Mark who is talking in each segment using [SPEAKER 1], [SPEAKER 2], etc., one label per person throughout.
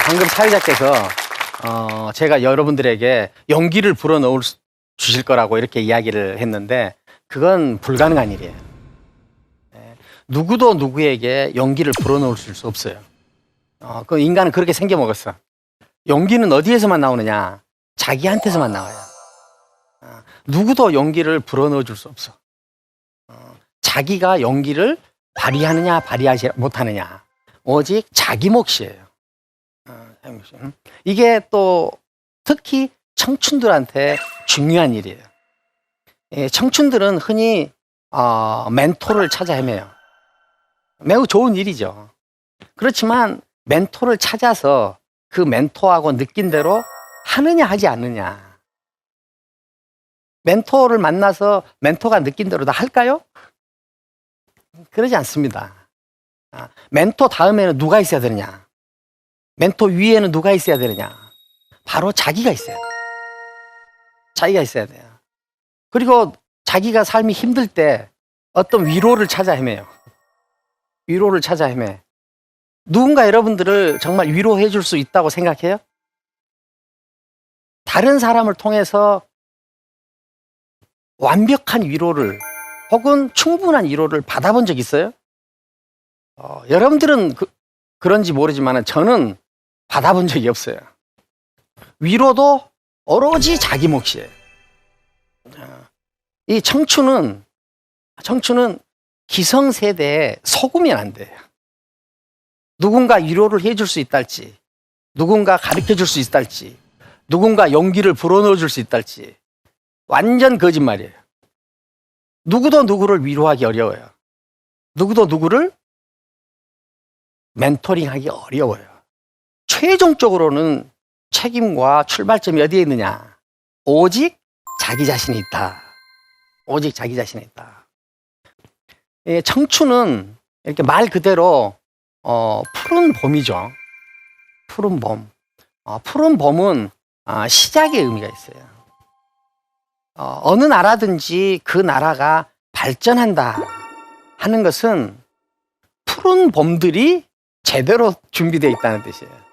[SPEAKER 1] 방금 사회자께서 제가 여러분들에게 용기를 불어넣을 주실 거라고 이렇게 이야기를 했는데 그건 불가능한 일이에요. 누구도 누구에게 용기를 불어넣을 수 없어요. 그 인간은 그렇게 생겨먹었어. 용기는 어디에서만 나오느냐? 자기한테서만 나와요. 누구도 용기를 불어넣어 줄 수 없어. 자기가 용기를 발휘하느냐 발휘하지 못하느냐 오직 자기 몫이에요. 이게 또 특히 청춘들한테 중요한 일이에요. 청춘들은 흔히 멘토를 찾아 헤매요. 매우 좋은 일이죠. 그렇지만 멘토를 찾아서 그 멘토하고 느낀 대로 하느냐 하지 않느냐. 멘토를 만나서 멘토가 느낀 대로 다 할까요? 그러지 않습니다. 멘토 다음에는 누가 있어야 되느냐? 멘토 위에는 누가 있어야 되느냐? 바로 자기가 있어야 돼요. 자기가 있어야 돼요. 그리고 자기가 삶이 힘들 때 어떤 위로를 찾아 헤매요. 위로를 찾아 헤매. 누군가 여러분들을 정말 위로해 줄 수 있다고 생각해요? 다른 사람을 통해서 완벽한 위로를 혹은 충분한 위로를 받아본 적 있어요? 여러분들은 그런지 모르지만 저는 받아본 적이 없어요. 위로도 오로지 자기 몫이에요. 이 청춘은 기성세대에 속으면 안 돼요. 누군가 위로를 해줄 수 있달지, 누군가 가르쳐 줄 수 있달지, 누군가 용기를 불어넣어 줄 수 있달지 완전 거짓말이에요. 누구도 누구를 위로하기 어려워요. 누구도 누구를 멘토링하기 어려워요. 최종적으로는 책임과 출발점이 어디에 있느냐? 오직 자기 자신이 있다. 오직 자기 자신이 있다. 청춘은 이렇게 말 그대로 푸른 봄이죠. 푸른 봄. 푸른 봄은 시작의 의미가 있어요. 어느 나라든지 그 나라가 발전한다 하는 것은 푸른 봄들이 제대로 준비되어 있다는 뜻이에요.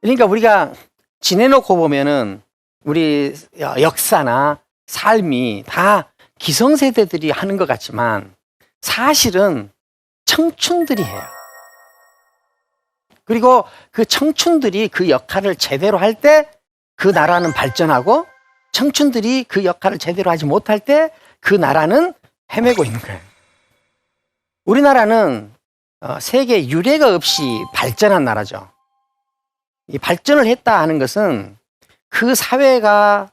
[SPEAKER 1] 그러니까 우리가 지내놓고 보면은 우리 역사나 삶이 다 기성세대들이 하는 것 같지만 사실은 청춘들이 해요. 그리고 그 청춘들이 그 역할을 제대로 할 때 그 나라는 발전하고 청춘들이 그 역할을 제대로 하지 못할 때 그 나라는 헤매고 있는 거예요. 우리나라는 세계 유례가 없이 발전한 나라죠. 이 발전을 했다 하는 것은 그 사회가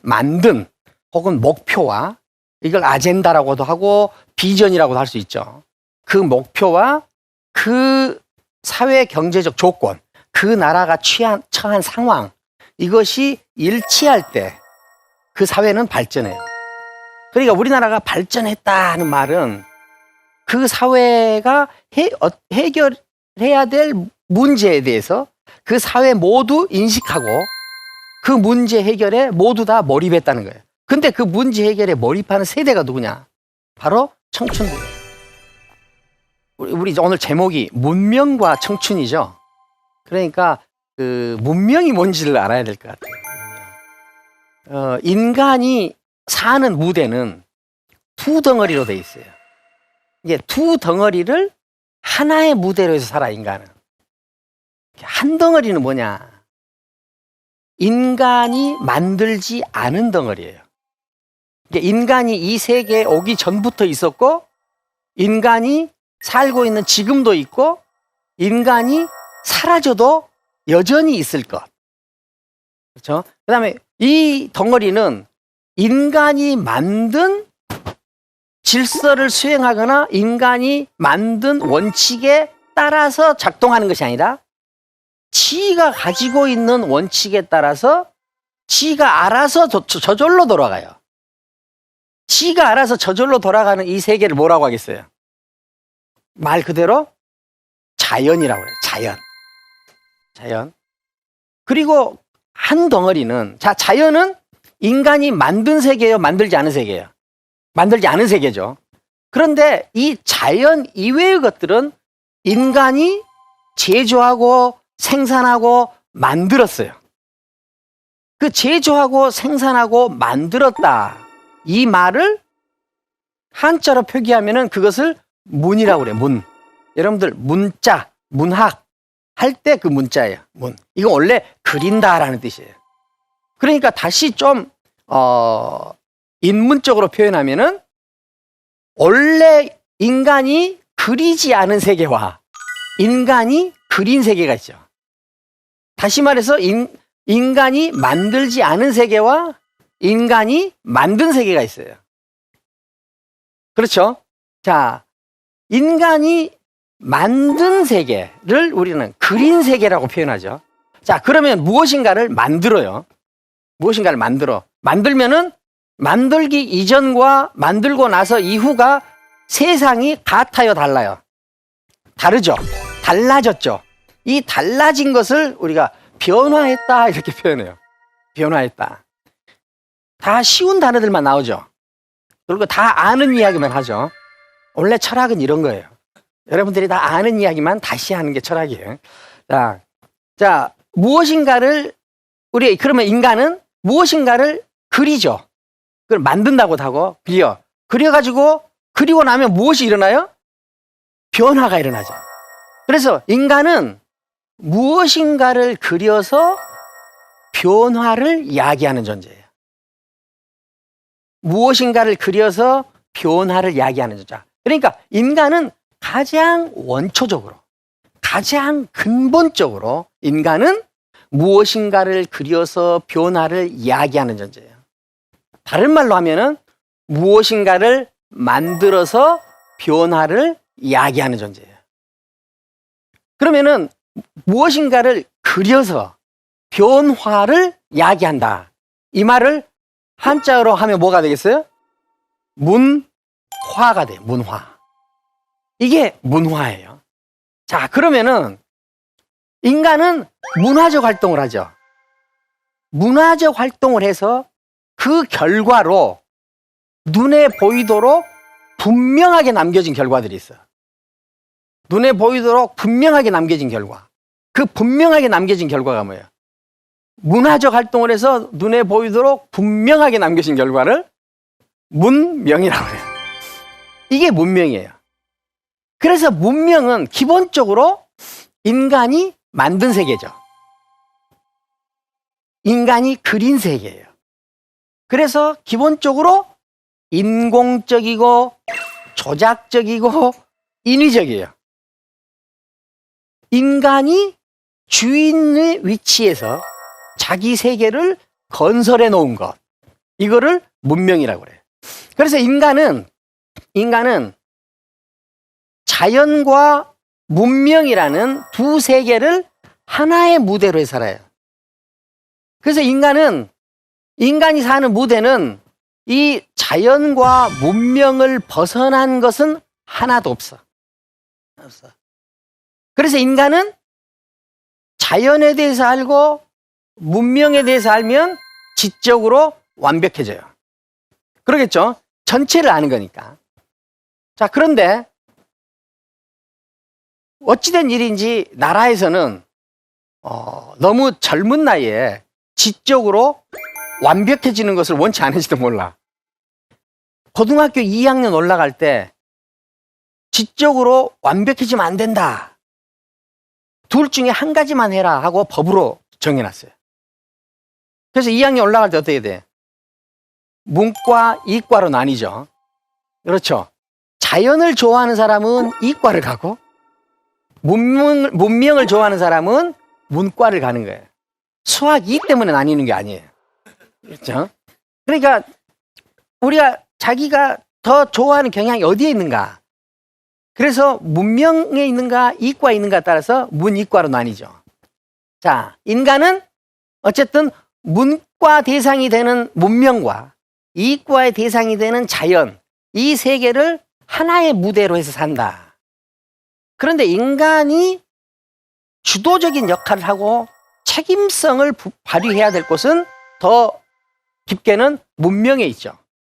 [SPEAKER 1] 만든 혹은 목표와 이걸 아젠다라고도 하고 비전이라고도 할 수 있죠. 그 목표와 그 사회 경제적 조건, 그 나라가 처한 상황 이것이 일치할 때 그 사회는 발전해요. 그러니까 우리나라가 발전했다 하는 말은 그 사회가 해결해야 될 문제에 대해서 그 사회 모두 인식하고 그 문제 해결에 모두 다 몰입했다는 거예요. 근데 그 문제 해결에 몰입하는 세대가 누구냐? 바로 청춘들. 우리 오늘 제목이 문명과 청춘이죠. 그러니까 그 문명이 뭔지를 알아야 될 것 같아요. 인간이 사는 무대는 두 덩어리로 돼 있어요. 이게 두 덩어리를 하나의 무대로 해서 살아, 인간은. 한 덩어리는 뭐냐? 인간이 만들지 않은 덩어리예요. 인간이 이 세계에 오기 전부터 있었고, 인간이 살고 있는 지금도 있고, 인간이 사라져도 여전히 있을 것. 그렇죠? 그 다음에 이 덩어리는 인간이 만든 질서를 수행하거나 인간이 만든 원칙에 따라서 작동하는 것이 아니라 지가 가지고 있는 원칙에 따라서 지가 알아서 저절로 돌아가요. 지가 알아서 저절로 돌아가는 이 세계를 뭐라고 하겠어요? 말 그대로 자연이라고 해요. 자연. 그리고 한 덩어리는, 자연은 인간이 만든 세계예요? 만들지 않은 세계예요? 만들지 않은 세계죠. 그런데 이 자연 이외의 것들은 인간이 제조하고 생산하고 만들었어요. 그 제조하고 생산하고 만들었다. 이 말을 한자로 표기하면은 그것을 문이라고 그래요. 문. 여러분들 문자, 문학 할 때 그 문자예요. 문. 이거 원래 그린다라는 뜻이에요. 그러니까 다시 좀 인문적으로 표현하면은 원래 인간이 그리지 않은 세계와 인간이 그린 세계가 있죠. 다시 말해서 인간이 만들지 않은 세계와 인간이 만든 세계가 있어요. 그렇죠? 자, 인간이 만든 세계를 우리는 그린 세계라고 표현하죠. 자, 그러면 무엇인가를 만들어요. 무엇인가를 만들어. 만들면은 만들기 이전과 만들고 나서 이후가 세상이 같아요, 달라요? 다르죠? 달라졌죠? 이 달라진 것을 우리가 변화했다 이렇게 표현해요. 변화했다. 다 쉬운 단어들만 나오죠. 그리고 다 아는 이야기만 하죠. 원래 철학은 이런 거예요. 여러분들이 다 아는 이야기만 다시 하는 게 철학이에요. 자, 무엇인가를 그러면 인간은 무엇인가를 그리죠. 그걸 만든다고 하고 그려가지고 그리고 나면 무엇이 일어나요? 변화가 일어나죠. 그래서 인간은 무엇인가를 그려서 변화를 이야기하는 존재예요. 무엇인가를 그려서 변화를 이야기하는 존재. 그러니까 인간은 가장 원초적으로, 가장 근본적으로 인간은 무엇인가를 그려서 변화를 이야기하는 존재예요. 다른 말로 하면은 무엇인가를 만들어서 변화를 이야기하는 존재예요. 그러면은 무엇인가를 그려서 변화를 이야기한다. 이 말을 한자어로 하면 뭐가 되겠어요? 문화가 돼요. 문화. 이게 문화예요. 자, 그러면은 인간은 문화적 활동을 하죠. 문화적 활동을 해서 그 결과로 눈에 보이도록 분명하게 남겨진 결과들이 있어요. 눈에 보이도록 분명하게 남겨진 결과. 그 분명하게 남겨진 결과가 뭐예요? 문화적 활동을 해서 눈에 보이도록 분명하게 남겨진 결과를 문명이라고 해요. 이게 문명이에요. 그래서 문명은 기본적으로 인간이 만든 세계죠. 인간이 그린 세계예요. 그래서 기본적으로 인공적이고 조작적이고 인위적이에요. 인간이 주인의 위치에서 자기 세계를 건설해 놓은 것. 이거를 문명이라고 그래요. 그래서 인간은 자연과 문명이라는 두 세계를 하나의 무대로 살아요. 그래서 인간이 사는 무대는 이 자연과 문명을 벗어난 것은 하나도 없어. 그래서 인간은 자연에 대해서 알고 문명에 대해서 알면 지적으로 완벽해져요. 그러겠죠? 전체를 아는 거니까. 자, 그런데 어찌된 일인지 나라에서는 너무 젊은 나이에 지적으로 완벽해지는 것을 원치 않을지도 몰라. 고등학교 2학년 올라갈 때 지적으로 완벽해지면 안 된다. 둘 중에 한 가지만 해라 하고 법으로 정해놨어요. 그래서 2학년 올라갈 때 어떻게 돼? 문과, 이과로 나뉘죠. 그렇죠. 자연을 좋아하는 사람은 이과를 가고 문명을 좋아하는 사람은 문과를 가는 거예요. 수학 2 때문에 나뉘는 게 아니에요. 그렇죠? 그러니까 우리가 자기가 더 좋아하는 경향이 어디에 있는가? 그래서 문명에 있는가, 이과에 있는가에 따라서 문이과로 나뉘죠. 자, 인간은 어쨌든 문과 대상이 되는 문명과 이과의 대상이 되는 자연, 이 세계를 하나의 무대로 해서 산다. 그런데 인간이 주도적인 역할을 하고 책임성을 발휘해야 될 곳은 더 깊게는 문명에 있죠.